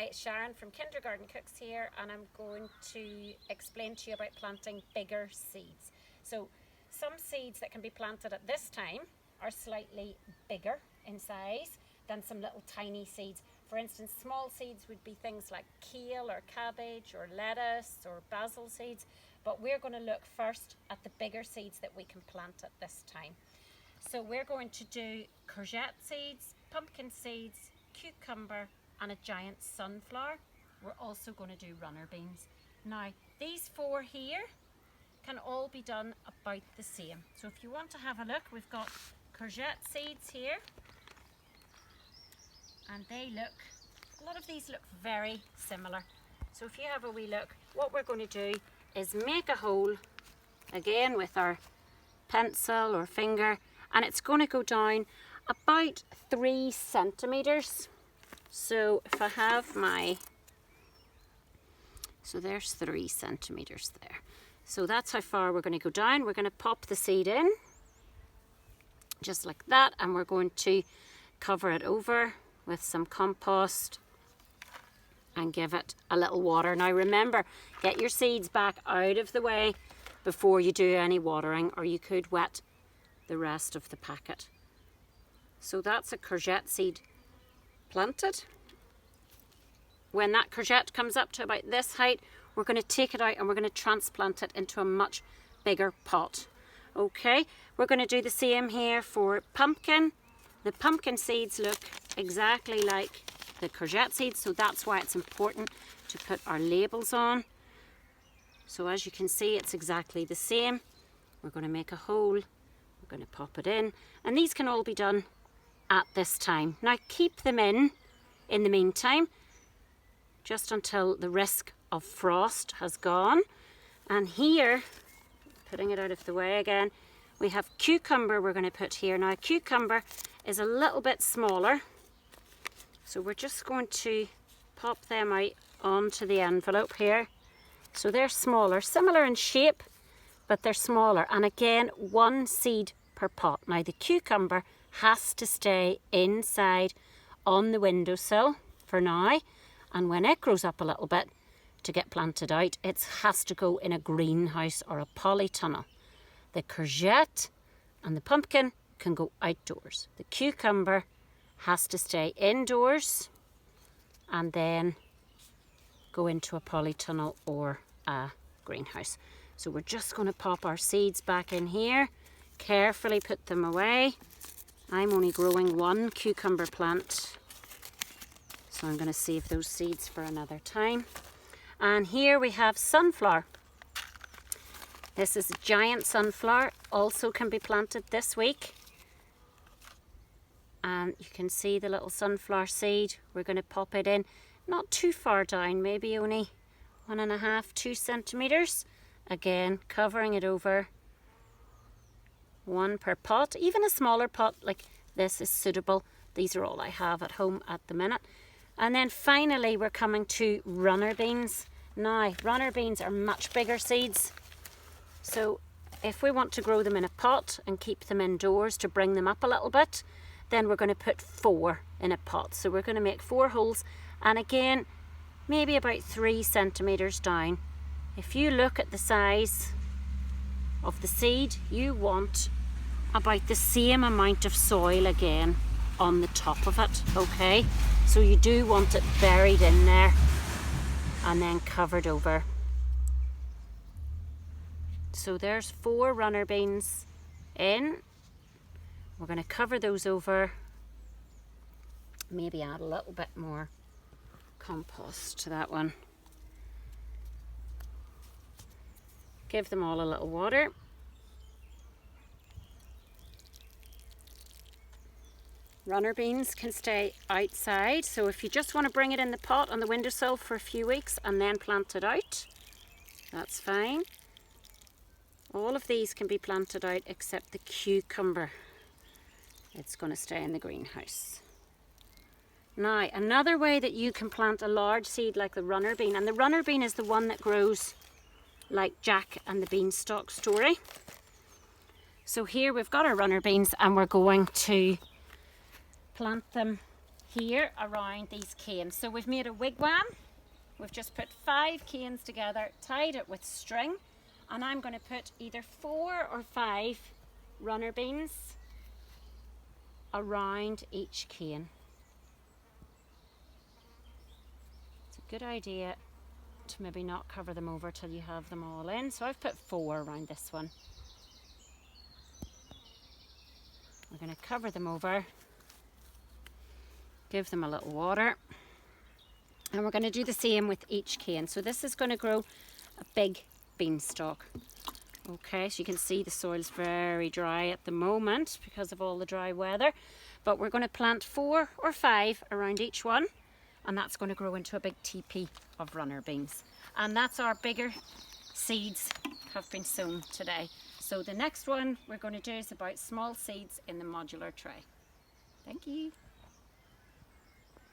Hi, Sharon from Kindergarten Cooks here, and I'm going to explain to you about planting bigger seeds. So some seeds that can be planted at this time are slightly bigger in size than some little tiny seeds. For instance, small seeds would be things like kale or cabbage or lettuce or basil seeds, but we're going to look first at the bigger seeds that we can plant at this time. So we're going to do courgette seeds, pumpkin seeds, cucumber, and a giant sunflower. We're also going to do runner beans. Now, these four here can all be done about the same. So if you want to have a look, we've got courgette seeds here, and a lot of these look very similar. So if you have a wee look, what we're going to do is make a hole again with our pencil or finger, and it's going to go down about 3 centimeters. So if I have so there's 3 centimeters there. So that's how far we're going to go down. We're going to pop the seed in, just like that, and we're going to cover it over with some compost and give it a little water. Now remember, get your seeds back out of the way before you do any watering, or you could wet the rest of the packet. So that's a courgette seed planted. When that courgette comes up to about this height, we're going to take it out and we're going to transplant it into a much bigger pot. Okay, we're going to do the same here for pumpkin. The pumpkin seeds look exactly like the courgette seeds, so that's why it's important to put our labels on. So as you can see, it's exactly the same. We're going to make a hole, we're going to pop it in, and these can all be done at this time. Now keep them in the meantime, just until the risk of frost has gone. And here, putting it out of the way again, we have cucumber we're going to put here. Now cucumber is a little bit smaller, so we're just going to pop them out onto the envelope here. So they're smaller, similar in shape, but they're smaller. And again, 1 seed per pot. Now the cucumber has to stay inside on the windowsill for now, and when it grows up a little bit to get planted out, it has to go in a greenhouse or a polytunnel. The courgette and the pumpkin can go outdoors. The cucumber has to stay indoors and then go into a polytunnel or a greenhouse. So we're just going to pop our seeds back in here, carefully put them away. I'm only growing 1 cucumber plant, so I'm going to save those seeds for another time. And here we have sunflower. This is a giant sunflower, also can be planted this week. And you can see the little sunflower seed. We're going to pop it in, not too far down, maybe only 1.5 to 2 centimeters. Again, covering it over, 1 per pot. Even a smaller pot like this is suitable. These are all I have at home at the minute. And then finally we're coming to runner beans. Now, runner beans are much bigger seeds. So if we want to grow them in a pot and keep them indoors to bring them up a little bit, then we're going to put 4 in a pot. So we're going to make 4 holes, and again, maybe about 3 centimeters down. If you look at the size of the seed, you want about the same amount of soil again on the top of it, okay? So you do want it buried in there and then covered over. So there's 4 runner beans in. We're going to cover those over, maybe add a little bit more compost to that one. Give them all a little water. Runner beans can stay outside, so if you just want to bring it in the pot on the windowsill for a few weeks and then plant it out, that's fine. All of these can be planted out except the cucumber. It's going to stay in the greenhouse. Now, another way that you can plant a large seed like the runner bean, and the runner bean is the one that grows like Jack and the Beanstalk story. So here we've got our runner beans and we're going to plant them here around these canes. So we've made a wigwam. We've just put 5 canes together, tied it with string, and I'm going to put either 4 or 5 runner beans around each cane. It's a good idea to maybe not cover them over till you have them all in. So I've put 4 around this one. We're going to cover them over, give them a little water, and we're going to do the same with each cane. So this is going to grow a big beanstalk. Okay, so you can see the soil's very dry at the moment because of all the dry weather, but we're going to plant 4 or 5 around each one, and that's going to grow into a big teepee of runner beans. And that's our bigger seeds have been sown today. So the next one we're going to do is about small seeds in the modular tray. Thank you.